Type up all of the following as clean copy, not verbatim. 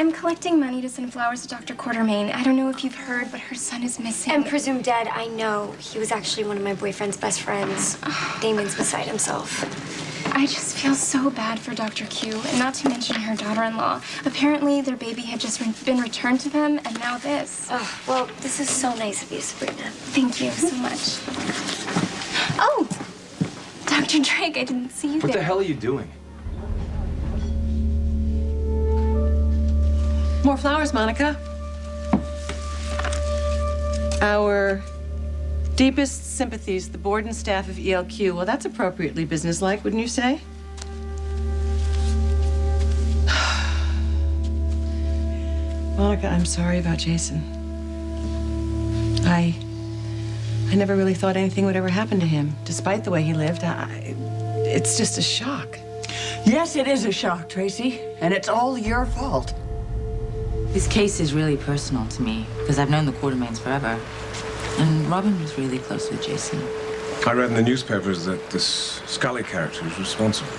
I'm collecting money to send flowers to Dr. Quartermain. I don't know if you've heard, but her son is missing. And presumed dead, I know. He was actually one of my boyfriend's best friends. Damon's beside himself. I just feel so bad for Dr. Q, and not to mention her daughter-in-law. Apparently, their baby had just been returned to them, and now this. Oh, well, this is so nice of you, Sabrina. Thank you so much. Oh, Dr. Drake, I didn't see you there. What the hell are you doing? More flowers, Monica. Our deepest sympathies, the board and staff of ELQ. Well, that's appropriately businesslike, wouldn't you say? Monica, I'm sorry about Jason. I never really thought anything would ever happen to him, despite the way he lived. It's just a shock. Yes, it is a shock, Tracy, and it's all your fault. This case is really personal to me because I've known the Quartermains forever. And Robin was really close with Jason. I read in the newspapers that this Scully character is responsible.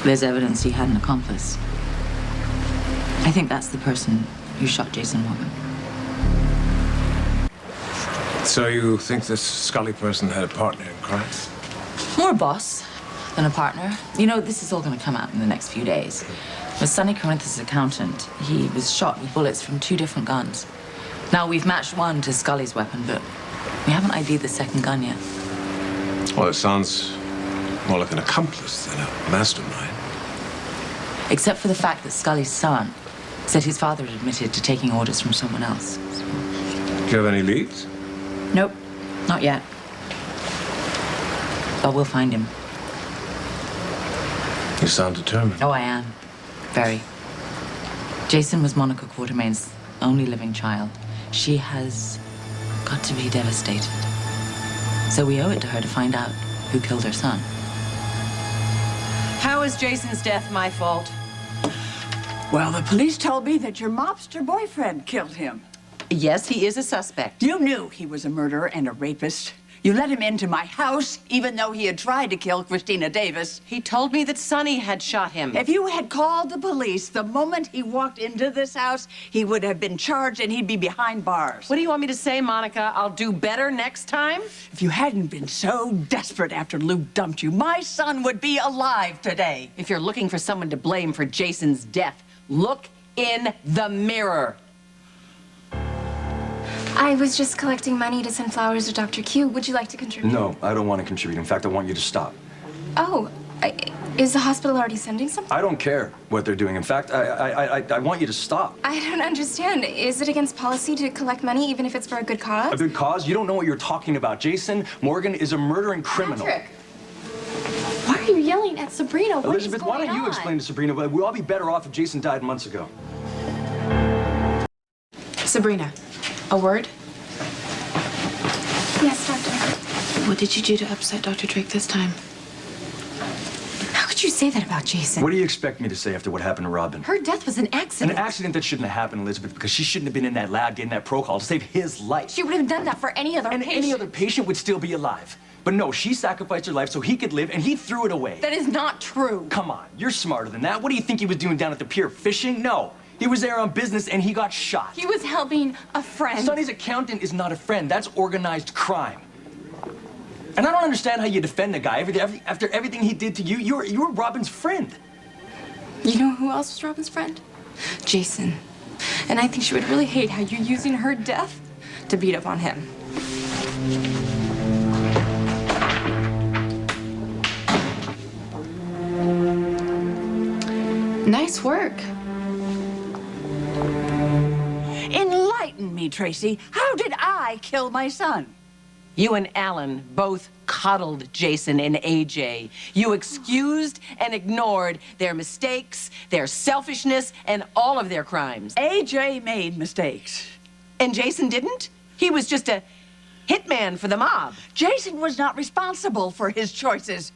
There's evidence he had an accomplice. I think that's the person who shot Jason Morgan. So you think this Scully person had a partner in crime? More a boss than a partner. You know, this is all going to come out in the next few days. With Sonny Corinth's accountant, he was shot with bullets from 2 different guns. Now, we've matched one to Scully's weapon, but we haven't ID'd the second gun yet. Well, it sounds more like an accomplice than a mastermind. Except for the fact that Scully's son said his father had admitted to taking orders from someone else. So... Do you have any leads? Nope, not yet. But we'll find him. You sound determined. Oh, I am. Very. Jason was Monica Quartermain's only living child. She has got to be devastated. So we owe it to her to find out who killed her son. How is Jason's death my fault? Well, the police told me that your mobster boyfriend killed him. Yes, he is a suspect. You knew he was a murderer and a rapist. You let him into my house, even though he had tried to kill Christina Davis. He told me that Sonny had shot him. If you had called the police the moment he walked into this house, he would have been charged and he'd be behind bars. What do you want me to say, Monica? I'll do better next time? If you hadn't been so desperate after Luke dumped you, my son would be alive today. If you're looking for someone to blame for Jason's death, look in the mirror. I was just collecting money to send flowers to Dr. Q. Would you like to contribute? No, I don't want to contribute. In fact, I want you to stop. Oh, is the hospital already sending something? I don't care what they're doing. In fact, I want you to stop. I don't understand. Is it against policy to collect money even if it's for a good cause? A good cause? You don't know what you're talking about. Jason Morgan is a murdering criminal. Patrick! Why are you yelling at Sabrina? What Elizabeth, why don't you explain to Sabrina? We'd all be better off if Jason died months ago. Sabrina, a word? Yes, Doctor. What did you do to upset Dr. Drake this time? How could you say that about Jason? What do you expect me to say after what happened to Robin? Her death was an accident. An accident that shouldn't have happened, Elizabeth, because she shouldn't have been in that lab getting that Procol to save his life. She would have done that for any other patient. And any other patient would still be alive. But no, she sacrificed her life so he could live, and he threw it away. That is not true. Come on, you're smarter than that. What do you think he was doing down at the pier, fishing? No. He was there on business, and he got shot. He was helping a friend. Sonny's accountant is not a friend. That's organized crime. And I don't understand how you defend the guy after everything he did to you. You were Robin's friend. You know who else was Robin's friend? Jason. And I think she would really hate how you're using her death to beat up on him. Nice work. Enlighten me, Tracy. How did I kill my son? You and Alan both coddled Jason and AJ. You excused and ignored their mistakes, their selfishness, and all of their crimes. AJ made mistakes. And Jason didn't? He was just a hitman for the mob. Jason was not responsible for his choices.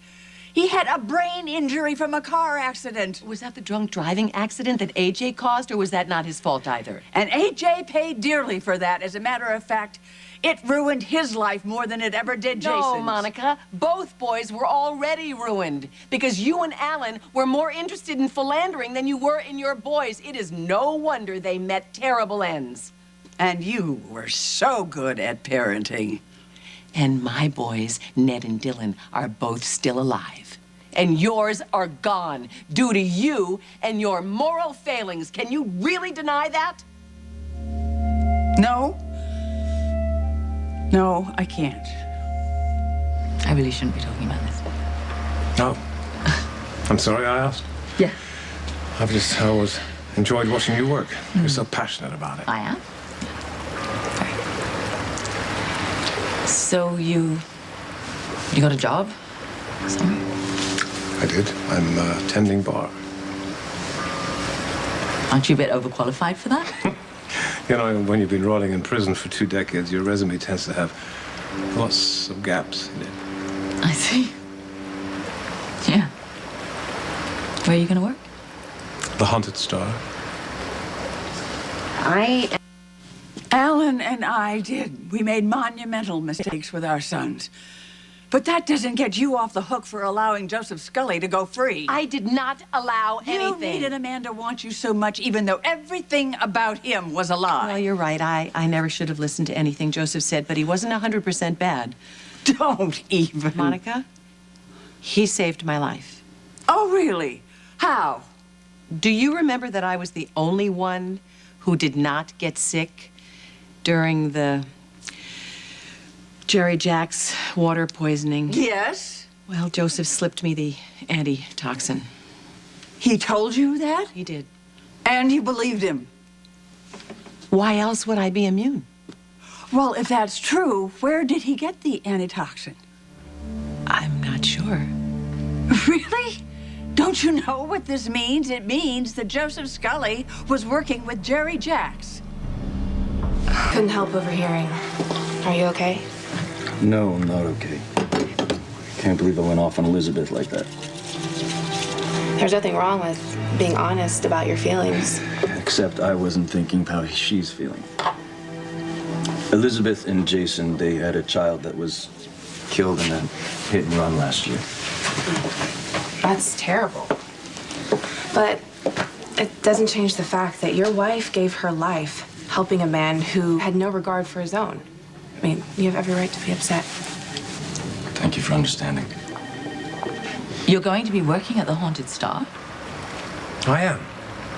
He had a brain injury from a car accident. Was that the drunk driving accident that AJ caused, or was that not his fault either? And AJ paid dearly for that. As a matter of fact, it ruined his life more than it ever did Jason's. No, Monica. Both boys were already ruined because you and Alan were more interested in philandering than you were in your boys. It is no wonder they met terrible ends. And you were so good at parenting. And my boys, Ned and Dylan, are both still alive. And yours are gone due to you and your moral failings. Can you really deny that? No. No, I can't. I really shouldn't be talking about this. No. I'm sorry I asked. Yeah. I've just always enjoyed watching you work. You're so passionate about it. I am? Sorry. So you got a job somewhere? I did. I'm tending bar. Aren't you a bit overqualified for that? You know, when you've been rolling in prison for 2 decades, your resume tends to have lots of gaps in it. I see. Yeah. Where are you gonna work? The Haunted Star. Alan and I did. We made monumental mistakes with our sons. But that doesn't get you off the hook for allowing Joseph Scully to go free. I did not allow You anything. needed a man to want you so much, even though everything about him was a lie. Well, you're right. I never should have listened to anything Joseph said, but he wasn't 100% bad. Don't even. Monica, he saved my life. Oh, really? How? Do you remember that I was the only one who did not get sick during the Jerry Jack's water poisoning? Yes. Well, Joseph slipped me the antitoxin. He told you that? He did. And you believed him? Why else would I be immune? Well, if that's true, where did he get the antitoxin? I'm not sure. Really? Don't you know what this means? It means that Joseph Scully was working with Jerry Jacks. Couldn't help overhearing. Are you okay? No, I'm not okay. Can't believe I went off on Elizabeth like that. There's nothing wrong with being honest about your feelings. Except I wasn't thinking how she's feeling. Elizabeth and Jason, they had a child that was killed in a hit and run last year. That's terrible. But it doesn't change the fact that your wife gave her life helping a man who had no regard for his own. I mean, you have every right to be upset. Thank you for understanding. You're going to be working at the Haunted Star? I am.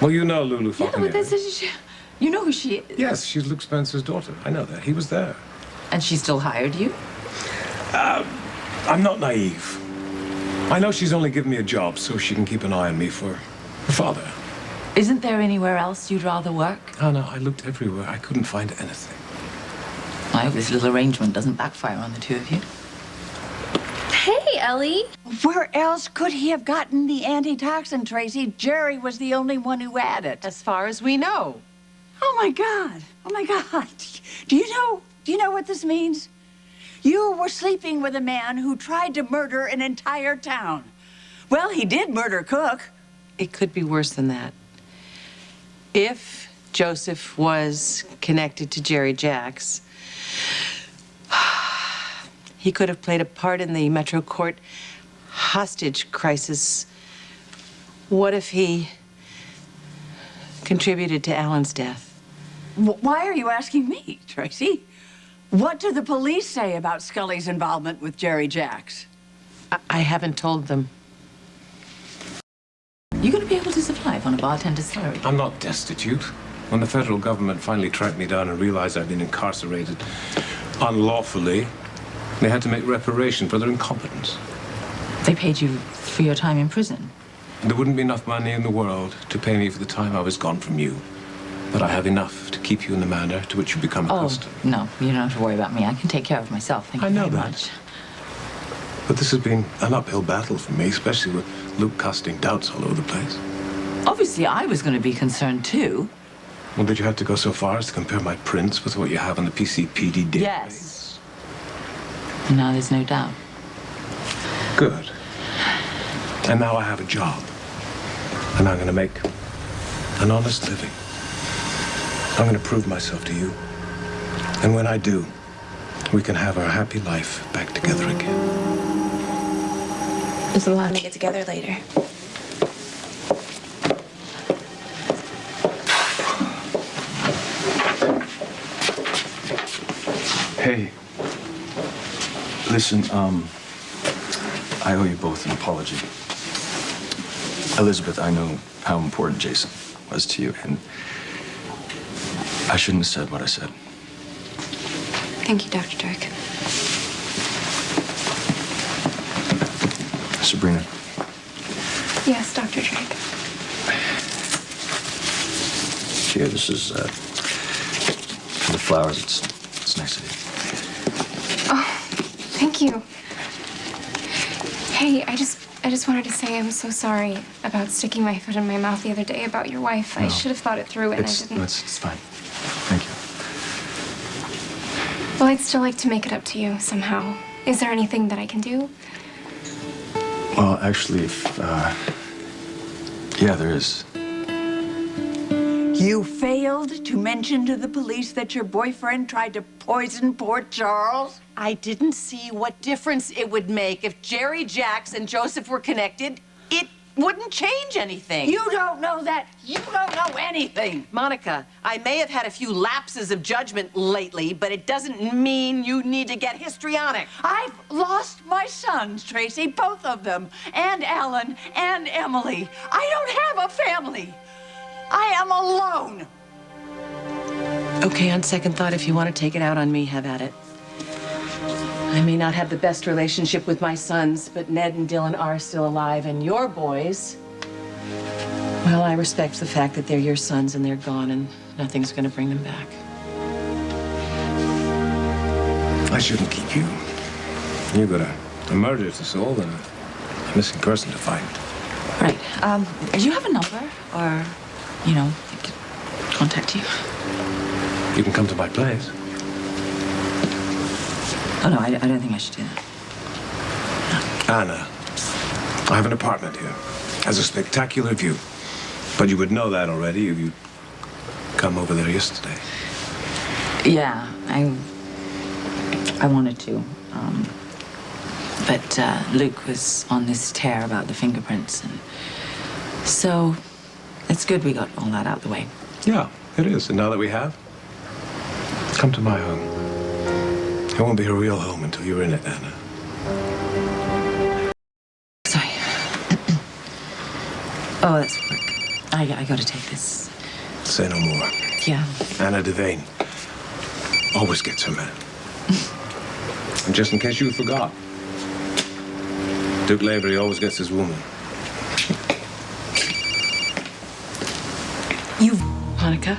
Well, you know Lulu Yeah, Falconer. but you know who she is. Yes, she's Luke Spencer's daughter. I know that. He was there. And she still hired you? I'm not naive. I know she's only given me a job so she can keep an eye on me for her father. Isn't there anywhere else you'd rather work? Oh, no, I looked everywhere. I couldn't find anything. I hope this little arrangement doesn't backfire on the two of you. Hey, Ellie. Where else could he have gotten the antitoxin, Tracy? Jerry was the only one who had it. As far as we know. Oh my God. Oh my God. Do you know what this means? You were sleeping with a man who tried to murder an entire town. Well, he did murder Cook. It could be worse than that. If Joseph was connected to Jerry Jacks, he could have played a part in the Metro Court hostage crisis. What if he contributed to Alan's death? Why are you asking me, Tracy? What do the police say about Scully's involvement with Jerry Jacks? I haven't told them. You're going to be able to survive on a bartender's salary. I'm not destitute. When the federal government finally tracked me down and realized I'd been incarcerated unlawfully, they had to make reparation for their incompetence. They paid you for your time in prison. There wouldn't be enough money in the world to pay me for the time I was gone from you. But I have enough to keep you in the manner to which you become accustomed. No, you don't have to worry about me. I can take care of myself. Thank you I know very that. much. But this has been an uphill battle for me, especially with Luke casting doubts all over the place. Obviously, I was going to be concerned too. Well, did you have to go so far as to compare my prints with what you have on the PCPD database? Yes. And now there's no doubt. Good. And now I have a job. And I'm going to make an honest living. I'm going to prove myself to you. And when I do, we can have our happy life back together again. There's a lot. Let me get together later. Hey, listen, I owe you both an apology. Elizabeth, I know how important Jason was to you, and I shouldn't have said what I said. Thank you, Dr. Drake. Sabrina, Yes, Dr. Drake. here, this is the flowers. It's nice of you. Thank you. Hey, I just wanted to say I'm so sorry about sticking my foot in my mouth the other day about your wife. I No. should have thought it through and I didn't. It's fine. Thank you. Well, I'd still like to make it up to you somehow. Is there anything that I can do? Well, actually, yeah, there is. You failed to mention to the police that your boyfriend tried to poison poor Charles? I didn't see what difference it would make if Jerry Jacks and Joseph were connected. It wouldn't change anything. You don't know that. You don't know anything. Monica, I may have had a few lapses of judgment lately, but it doesn't mean you need to get histrionic. I've lost my sons, Tracy, both of them, and Alan and Emily. I don't have a family. I am alone. Okay, on second thought, if you want to take it out on me, have at it. I may not have the best relationship with my sons, but Ned and Dylan are still alive, and your boys, well, I respect the fact that they're your sons and they're gone and nothing's going to bring them back. I shouldn't keep you. You've got a murder to solve and a missing person to find. Right. Do you have a number? Or, you know, I could contact you? You can come to my place. Oh, no, I don't think I should do that. Anna, I have an apartment here. Has a spectacular view. But you would know that already if you'd come over there yesterday. Yeah, I wanted to. But Luke was on this tear about the fingerprints, and so it's good we got all that out the way. Yeah, it is. And now that we have, come to my home. It won't be a real home until you're in it, Anna. Sorry. Oh, that's work. I gotta take this. Say no more. Yeah. Anna Devane always gets her man. And just in case you forgot, Duke Lavery always gets his woman. You, Monica.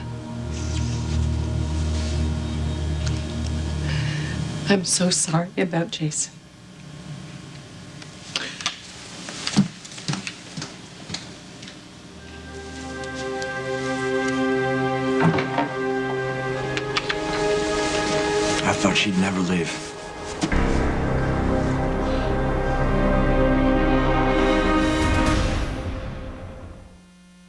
I'm so sorry about Jason. I thought she'd never leave.